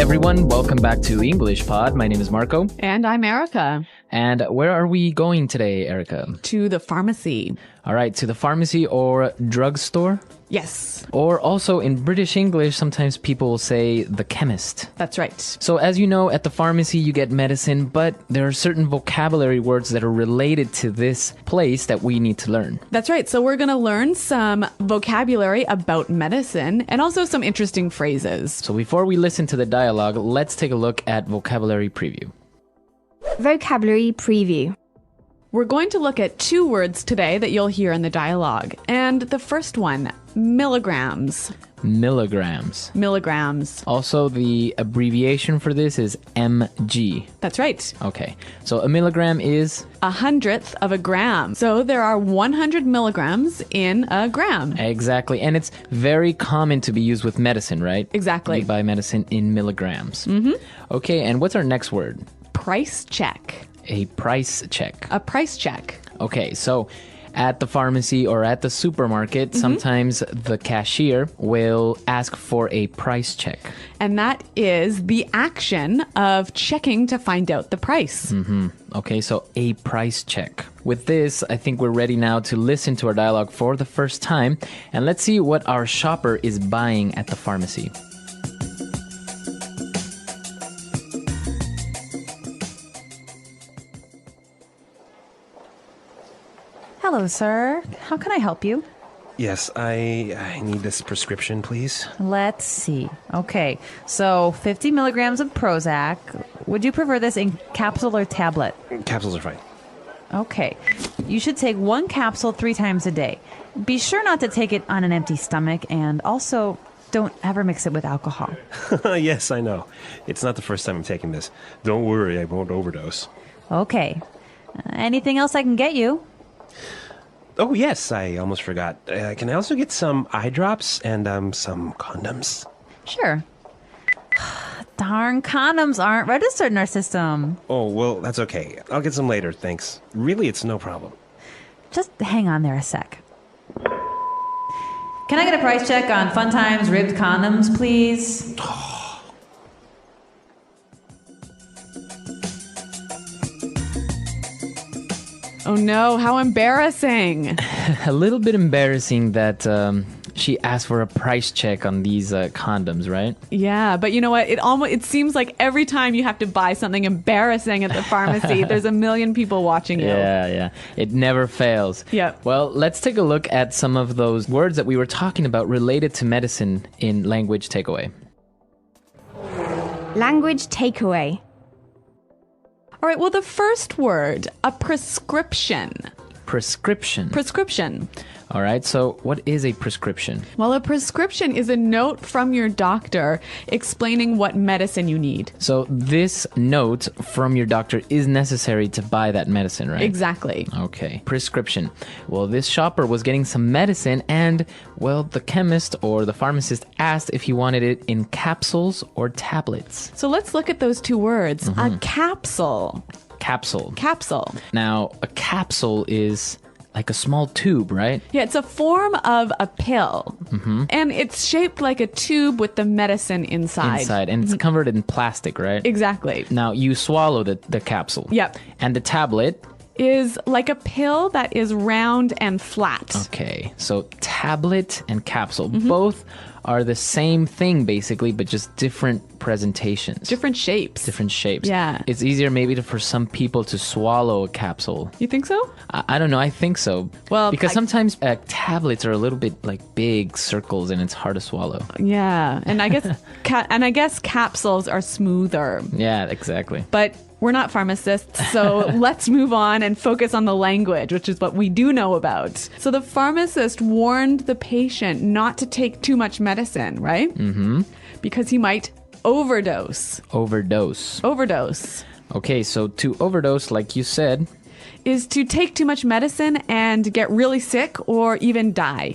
everyone. Welcome back to English Pod. My name is Marco. And I'm Erica. And where are we going today, Erica? To the pharmacy. All right, to the pharmacy or drugstore? Yes. Or also in British English, sometimes people will say the chemist. That's right. So as you know, at the pharmacy you get medicine, but there are certain vocabulary words that are related to this place that we need to learn. That's right. So we're going to learn some vocabulary about medicine and also some interesting phrases. So before we listen to the dialogue, let's take a look at vocabulary preview. Vocabulary preview. We're going to look at two words today that you'll hear in the dialogue. And the first one, milligrams. Milligrams. Milligrams. Also, the abbreviation for this is mg. That's right. Okay, so a milligram is? 1/100th of a gram. So there are 100 milligrams in a gram. Exactly, and it's very common to be used with medicine, right? Exactly. You buy medicine in milligrams. Mm-hmm. Okay, and what's our next word? Price check. A price check. A price check. Okay, so at the pharmacy or at the supermarket, sometimes the cashier will ask for a price check. And that is the action of checking to find out the price. Okay, so a price check. With this, I think we're ready now to listen to our dialogue for the first time. And let's see what our shopper is buying at the pharmacy. Hello, sir. How can I help you? Yes, I need this prescription, please. Let's see. Okay, so 50 milligrams of Prozac. Would you prefer this in capsule or tablet? Capsules are fine. Okay. You should take one capsule 3 times a day. Be sure not to take it on an empty stomach, and also don't ever mix it with alcohol. Yes, I know. It's not the first time I'm taking this. Don't worry, I won't overdose. Okay. Anything else I can get you? Oh, yes, I almost forgot. Can I also get some eye drops and some condoms? Sure. Darn, condoms aren't registered in our system. Oh, well, that's okay. I'll get some later, thanks. Really, it's no problem. Just hang on there a sec. Can I get a price check on Fun Times ribbed condoms, please? Oh no, how embarrassing. A little bit embarrassing that she asked for a price check on these condoms, right? Yeah, but you know what? It seems like every time you have to buy something embarrassing at the pharmacy, there's a million people watching you. Yeah. It never fails. Yep. Well, let's take a look at some of those words that we were talking about related to medicine in Language Takeaway. Language takeaway. All right, well, the first word, a prescription. Prescription. Prescription. All right, so what is a prescription? Well, a prescription is a note from your doctor explaining what medicine you need. So this note from your doctor is necessary to buy that medicine, right? Exactly. Okay, prescription. Well, this shopper was getting some medicine and, well, the chemist or the pharmacist asked if he wanted it in capsules or tablets. So let's look at those two words. A capsule. Capsule. Capsule. Now, a capsule is like a small tube, right? Yeah, it's a form of a pill. And it's shaped like a tube with the medicine inside. And it's covered in plastic, right? Exactly. Now, you swallow the capsule. Yep. And the tablet. Is like a pill that is round and flat. Okay, so tablet and capsule, both are the same thing basically, but just different presentations. Different shapes. Different shapes. Yeah. It's easier maybe for some people to swallow a capsule. You think so? I don't know, I think so. Well, because sometimes tablets are a little bit like big circles and it's hard to swallow. Yeah, and I guess capsules are smoother. Yeah, exactly. But we're not pharmacists, so let's move on and focus on the language, which is what we do know about. So the pharmacist warned the patient not to take too much medicine, right? Mm-hmm. Because he might overdose. Overdose. Overdose. Okay, so to overdose, like you said, is to take too much medicine and get really sick or even die.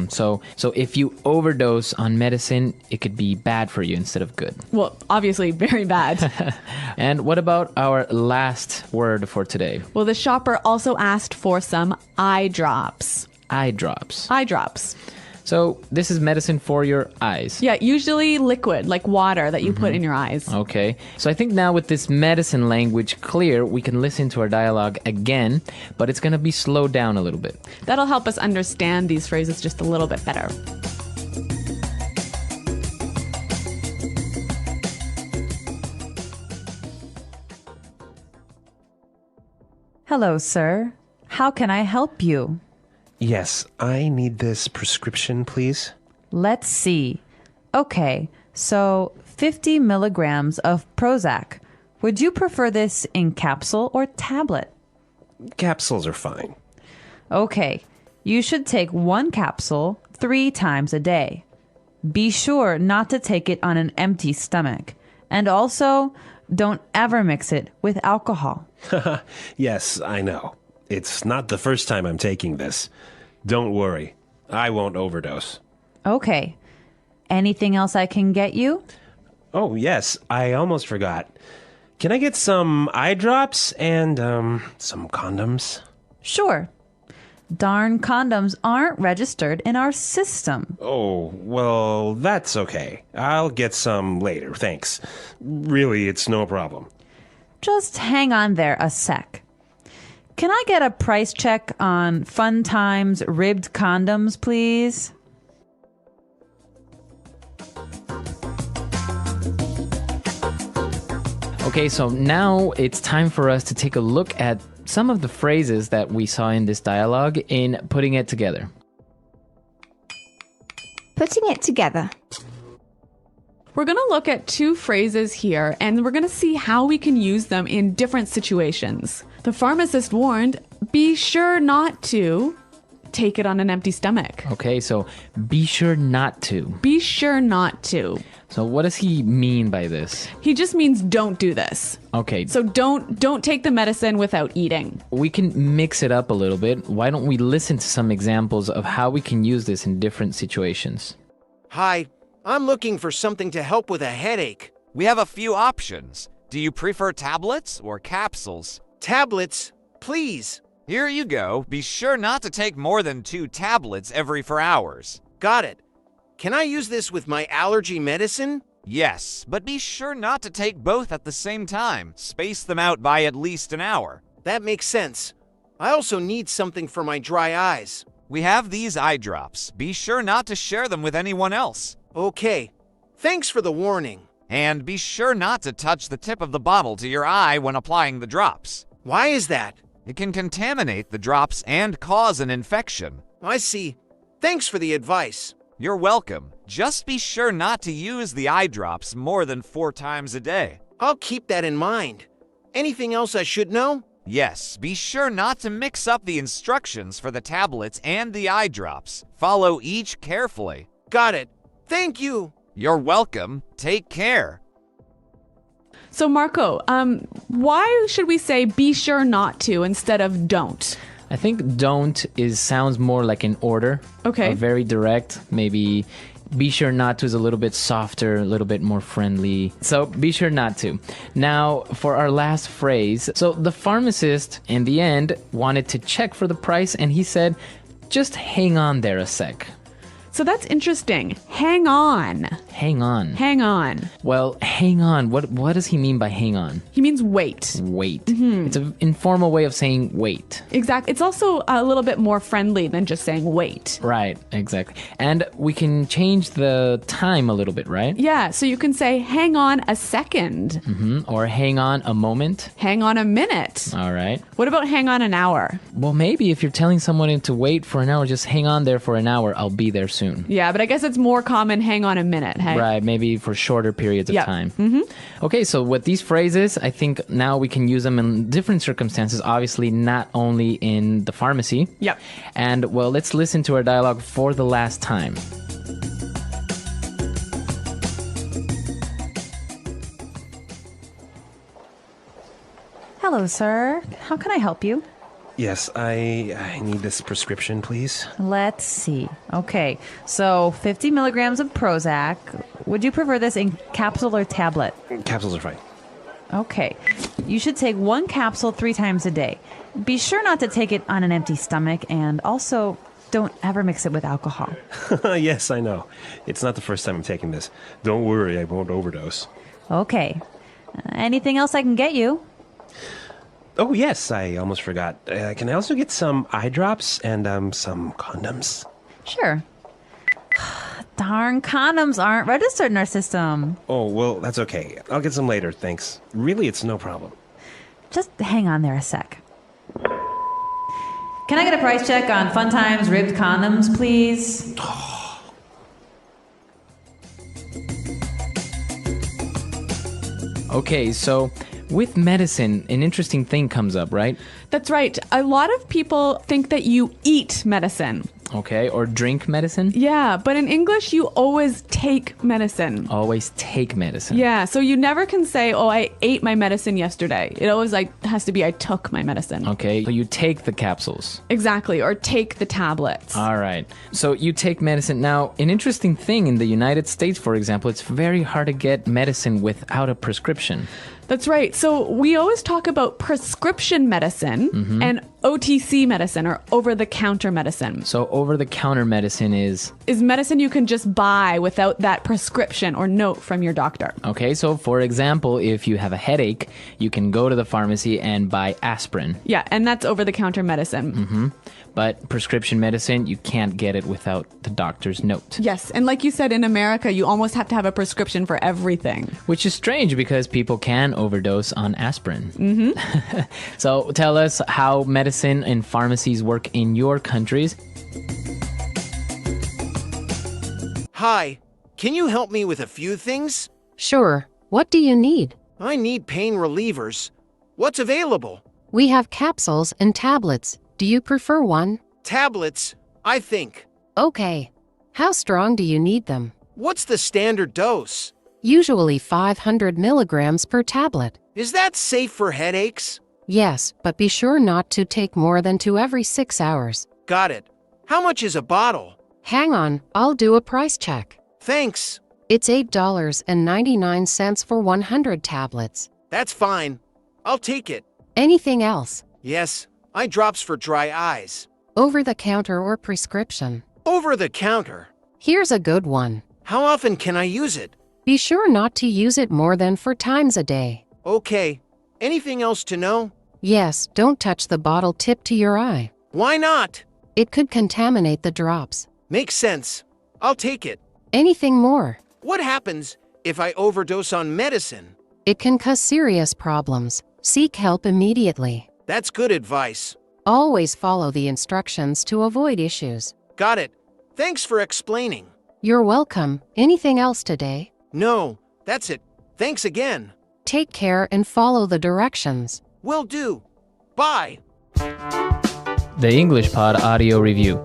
So if you overdose on medicine, it could be bad for you instead of good. Well, obviously very bad. And what about our last word for today? Well, the shopper also asked for some eye drops. Eye drops. Eye drops. So this is medicine for your eyes. Yeah, usually liquid, like water that you put in your eyes. Okay. So I think now with this medicine language clear, we can listen to our dialogue again, but it's going to be slowed down a little bit. That'll help us understand these phrases just a little bit better. Hello, sir. How can I help you? Yes, I need this prescription, please. Let's see. Okay, so 50 milligrams of Prozac. Would you prefer this in capsule or tablet? Capsules are fine. Okay, you should take one capsule 3 times a day. Be sure not to take it on an empty stomach. And also, don't ever mix it with alcohol. Yes, I know. It's not the first time I'm taking this. Don't worry. I won't overdose. Okay. Anything else I can get you? Oh, yes. I almost forgot. Can I get some eye drops and, some condoms? Sure. Darn condoms aren't registered in our system. Oh, well, that's okay. I'll get some later, thanks. Really, it's no problem. Just hang on there a sec. Can I get a price check on Fun Times ribbed condoms, please? Okay, so now it's time for us to take a look at some of the phrases that we saw in this dialogue in putting it together. Putting it together. We're going to look at 2 phrases here, and we're going to see how we can use them in different situations. The pharmacist warned, be sure not to take it on an empty stomach. Okay, so be sure not to. Be sure not to. So what does he mean by this? He just means don't do this. Okay, So don't take the medicine without eating. we can mix it up a little bit. Why don't we listen to some examples of how we can use this in different situations? Hi, I'm looking for something to help with a headache. We have a few options. Do you prefer tablets or capsules? Tablets, please. Here you go. Be sure not to take more than 2 tablets every 4 hours. Got it. Can I use this with my allergy medicine? Yes, but be sure not to take both at the same time. Space them out by at least an hour. That makes sense. I also need something for my dry eyes. We have these eye drops. Be sure not to share them with anyone else. Okay. Thanks for the warning. And be sure not to touch the tip of the bottle to your eye when applying the drops. Why is that? It can contaminate the drops and cause an infection. I see. Thanks for the advice. You're welcome. Just be sure not to use the eye drops more than 4 times a day. I'll keep that in mind. Anything else I should know? Yes, be sure not to mix up the instructions for the tablets and the eye drops. Follow each carefully. Got it. Thank you. You're welcome. Take care. So Marco, why should we say be sure not to instead of don't? I think don't sounds more like an order. Okay. Very direct. Maybe be sure not to is a little bit softer, a little bit more friendly. So be sure not to. Now, for our last phrase. So the pharmacist, in the end, wanted to check for the price, and he said, just hang on there a sec. So that's interesting. Hang on. Hang on. Hang on. Well, hang on. What does he mean by hang on? He means wait. Wait. It's an informal way of saying wait. Exactly. It's also a little bit more friendly than just saying wait. Right, exactly. And we can change the time a little bit, right? Yeah, so you can say hang on a second. Or hang on a moment. Hang on a minute. All right. What about hang on an hour? Well, maybe if you're telling someone to wait for an hour, just hang on there for an hour. I'll be there soon. Yeah, but I guess it's more common hang on a minute, hey? Right, maybe for shorter periods of Yep. time. Okay, so with these phrases, I think now we can use them in different circumstances, obviously not only in the pharmacy. Yep. And, well, let's listen to our dialogue for the last time. Hello, sir. How can I help you? Yes, I need this prescription, please. Let's see. Okay, so 50 milligrams of Prozac. Would you prefer this in capsule or tablet? Capsules are fine. Okay, you should take one capsule 3 times a day. Be sure not to take it on an empty stomach, and also don't ever mix it with alcohol. Yes, I know. It's not the first time I'm taking this. Don't worry, I won't overdose. Okay. Anything else I can get you? Oh, yes, I almost forgot. Can I also get some eye drops and some condoms? Sure. Darn, condoms aren't registered in our system. Oh, well, that's okay. I'll get some later, thanks. Really, it's no problem. Just hang on there a sec. Can I get a price check on Fun Times ribbed condoms, please? Okay, so with medicine, an interesting thing comes up, right? That's right. A lot of people think that you eat medicine. Okay, or drink medicine. Yeah, but in English, you always take medicine. Always take medicine. Yeah, so you never can say, oh, I ate my medicine yesterday. It always has to be, I took my medicine. Okay, so you take the capsules. Exactly, or take the tablets. All right. So you take medicine. Now, an interesting thing in the United States, for example, it's very hard to get medicine without a prescription. That's right. So we always talk about prescription medicine and OTC medicine, or over-the-counter medicine. So over-the-counter medicine is Medicine you can just buy without that prescription or note from your doctor. okay. So for example, if you have a headache, you can go to the pharmacy and buy aspirin. Yeah, and that's over-the-counter medicine. But prescription medicine, you can't get it without the doctor's note. Yes, and like you said, in America, you almost have to have a prescription for everything. Which is strange because people can overdose on aspirin. So tell us how medicine and pharmacies work in your countries. Hi, can you help me with a few things? Sure. What do you need? I need pain relievers. What's available? We have capsules and tablets. Do you prefer one? Tablets, I think. Okay. How strong do you need them? What's the standard dose? Usually 500 milligrams per tablet. Is that safe for headaches? Yes, but be sure not to take more than 2 every 6 hours. Got it. How much is a bottle? Hang on, I'll do a price check. Thanks. It's $8.99 for 100 tablets. That's fine. I'll take it. Anything else? Yes, eye drops for dry eyes. Over the counter or prescription? Over the counter. Here's a good one. How often can I use it? Be sure not to use it more than 4 times a day. Okay. Anything else to know? Yes, don't touch the bottle tip to your eye. Why not? It could contaminate the drops. Makes sense. I'll take it. Anything more? What happens if I overdose on medicine? It can cause serious problems. Seek help immediately. That's good advice. Always follow the instructions to avoid issues. Got it. Thanks for explaining. You're welcome. Anything else today? No, that's it. Thanks again. Take care and follow the directions. Will do. Bye. The English Pod Audio Review.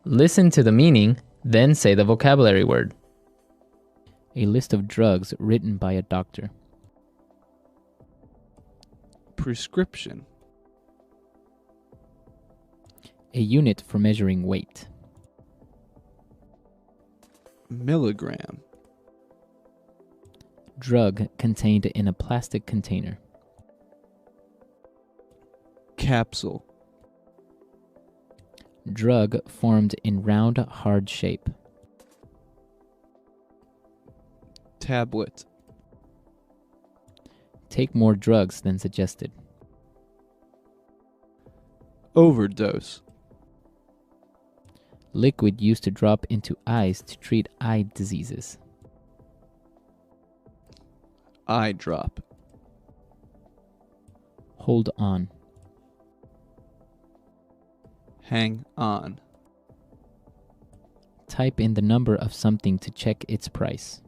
Listen to the meaning, then say the vocabulary word. A list of drugs written by a doctor. Prescription. A unit for measuring weight. Milligram. Drug contained in a plastic container. Capsule. Drug formed in round, hard shape. Tablet. Take more drugs than suggested. Overdose. Liquid used to drop into eyes to treat eye diseases. Eye drop. Hold on. Hang on. Type in the number of something to check its price.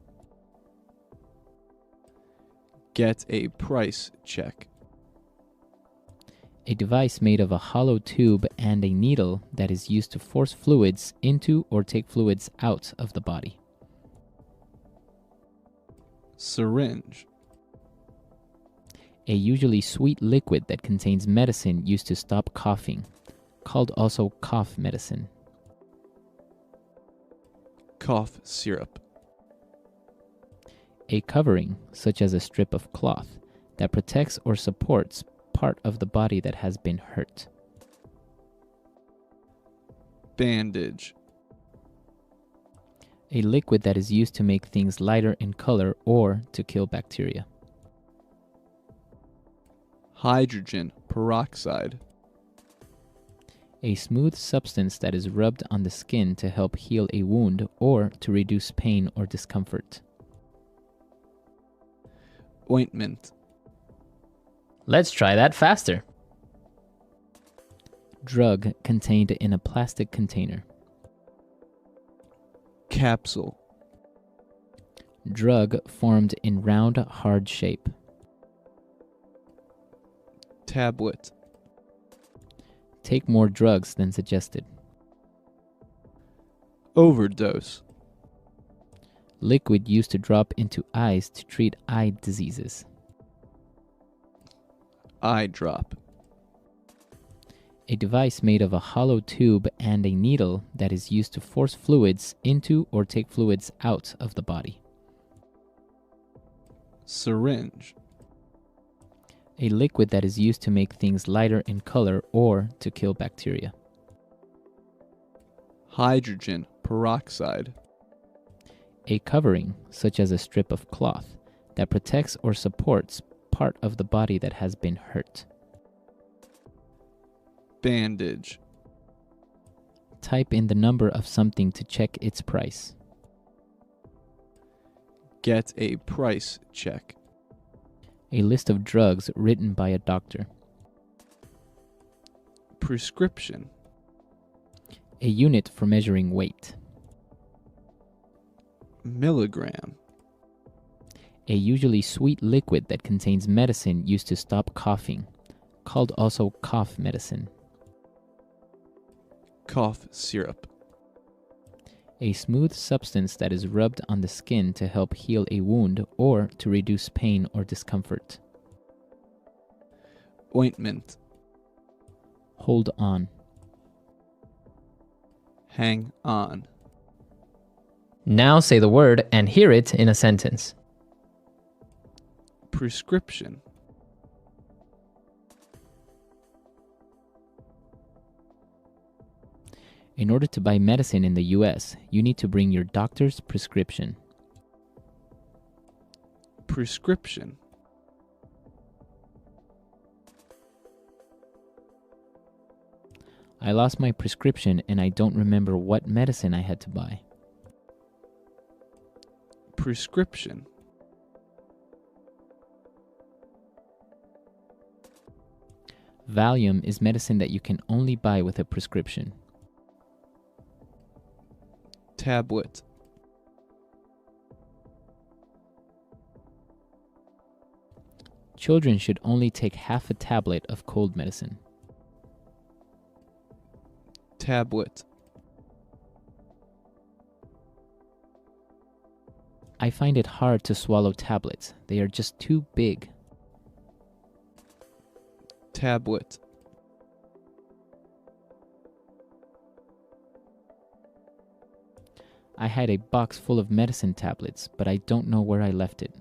Get a price check. A device made of a hollow tube and a needle that is used to force fluids into or take fluids out of the body. Syringe. A usually sweet liquid that contains medicine used to stop coughing, called also cough medicine. Cough syrup. A covering, such as a strip of cloth, that protects or supports part of the body that has been hurt. Bandage. A liquid that is used to make things lighter in color or to kill bacteria. Hydrogen peroxide. A smooth substance that is rubbed on the skin to help heal a wound or to reduce pain or discomfort. Ointment. Let's try that faster. Drug contained in a plastic container. Capsule. Drug formed in round, hard shape. Tablet. Take more drugs than suggested. Overdose. Liquid used to drop into eyes to treat eye diseases. Eye drop. A device made of a hollow tube and a needle that is used to force fluids into or take fluids out of the body. Syringe. A liquid that is used to make things lighter in color or to kill bacteria. Hydrogen peroxide. A covering, such as a strip of cloth, that protects or supports part of the body that has been hurt. Bandage. Type in the number of something to check its price. Get a price check. A list of drugs written by a doctor. Prescription. A unit for measuring weight. Milligram. A usually sweet liquid that contains medicine used to stop coughing, called also cough medicine. Cough syrup. A smooth substance that is rubbed on the skin to help heal a wound or to reduce pain or discomfort. Ointment. Hold on. Hang on. Now say the word and hear it in a sentence. Prescription. In order to buy medicine in the US, you need to bring your doctor's prescription. Prescription. I lost my prescription and I don't remember what medicine I had to buy. Prescription. Valium is medicine that you can only buy with a prescription. Tablet. Children should only take half a tablet of cold medicine. Tablet. I find it hard to swallow tablets. They are just too big. Tablet. I had a box full of medicine tablets, but I don't know where I left it.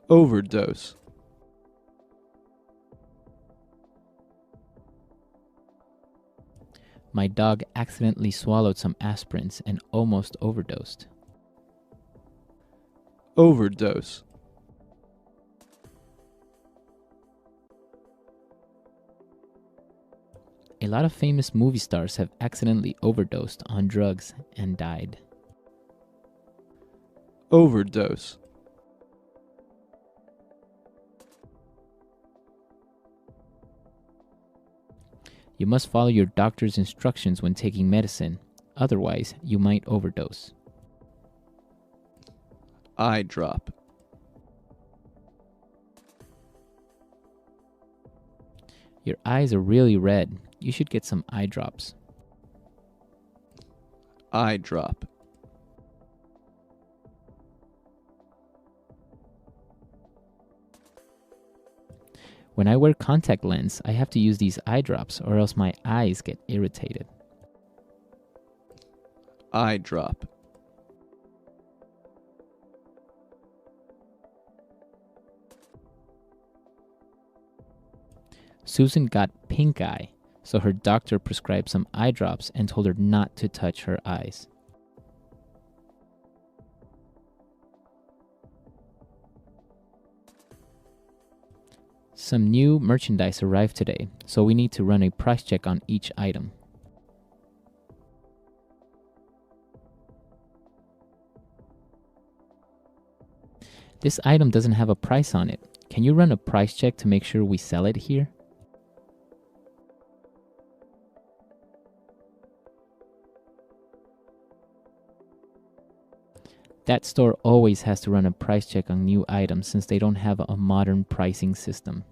Overdose. My dog accidentally swallowed some aspirins and almost overdosed. Overdose. A lot of famous movie stars have accidentally overdosed on drugs and died. Overdose. You must follow your doctor's instructions when taking medicine, otherwise you might overdose. Eye drop. Your eyes are really red. You should get some eye drops. Eye drop. When I wear contact lens, I have to use these eye drops or else my eyes get irritated. Eye drop. Susan got pink eye, So her doctor prescribed some eye drops and told her not to touch her eyes. Some new merchandise arrived today, so we need to run a price check on each item. This item doesn't have a price on it. Can you run a price check to make sure we sell it here? That store always has to run a price check on new items since they don't have a modern pricing system.